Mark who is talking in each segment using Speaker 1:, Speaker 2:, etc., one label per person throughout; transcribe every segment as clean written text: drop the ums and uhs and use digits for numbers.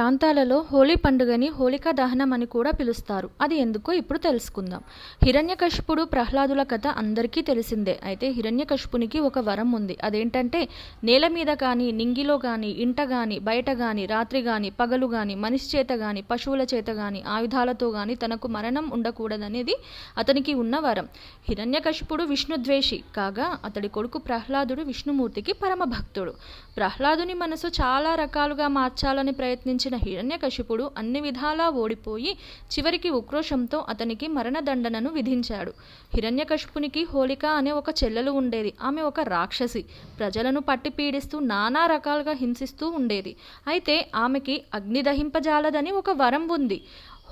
Speaker 1: ప్రాంతాలలో హోలీ పండుగని హోళికా దహనం అని కూడా పిలుస్తారు. అది ఎందుకో ఇప్పుడు తెలుసుకుందాం. హిరణ్యకశిపుడు ప్రహ్లాదుల కథ అందరికీ తెలిసిందే. అయితే హిరణ్యకశిపునికి ఒక వరం ఉంది. అదేంటంటే నేల మీద కానీ, నింగిలో కానీ, ఇంట కానీ, బయట కానీ, రాత్రి కానీ, పగలు కానీ, మనిషి చేత కానీ, పశువుల చేత కానీ, ఆయుధాలతో కానీ తనకు మరణం ఉండకూడదనేది అతనికి ఉన్న వరం. హిరణ్యకశిపుడు విష్ణుద్వేషి కాగా అతడి కొడుకు ప్రహ్లాదుడు విష్ణుమూర్తికి పరమ భక్తుడు. ప్రహ్లాదుని మనసు చాలా రకాలుగా మార్చాలని ప్రయత్నించిన హిరణ్యకశిపుడు అన్ని విధాలా ఓడిపోయి చివరికి ఉక్రోషంతో అతనికి మరణదండనను విధించాడు. హిరణ్యకశిపునికి హోళిక అనే ఒక చెల్లెలు ఉండేది. ఆమె ఒక రాక్షసి. ప్రజలను పట్టి పీడిస్తూ నానా రకాలుగా హింసిస్తూ ఉండేది. అయితే ఆమెకి అగ్ని దహింపజాలదని ఒక వరం ఉంది.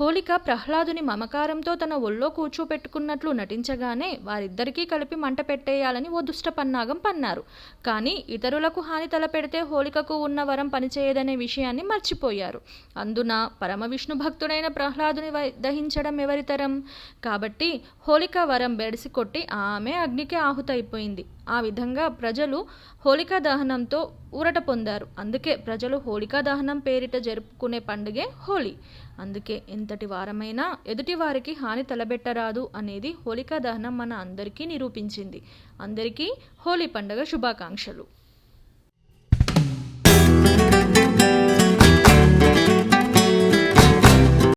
Speaker 1: హోళిక ప్రహ్లాదుని మమకారంతో తన ఒళ్ళో కూర్చోపెట్టుకున్నట్లు నటించగానే వారిద్దరికీ కలిపి మంట పెట్టేయాలని ఓ దుష్ట పన్నాగం పన్నారు. కానీ ఇతరులకు హాని తలపెడితే హోళికకు ఉన్న వరం పనిచేయదనే విషయాన్ని మర్చిపోయారు. అందున పరమ విష్ణు భక్తుడైన ప్రహ్లాదుని దహించడం ఎవరితరం? కాబట్టి హోళిక వరం బెడిసి కొట్టి ఆమె అగ్నికి ఆహుతైపోయింది. ఆ విధంగా ప్రజలు హోళికా దహనంతో ఊరట పొందారు. అందుకే ప్రజలు హోళికా దహనం పేరిట జరుపుకునే పండుగే హోళీ. అందుకే ఎంతటి వారమైనా ఎదుటి వారికి హాని తలబెట్టరాదు అనేది హోళికా దహనం మన అందరికీ నిరూపించింది. అందరికీ హోళీ పండుగ శుభాకాంక్షలు.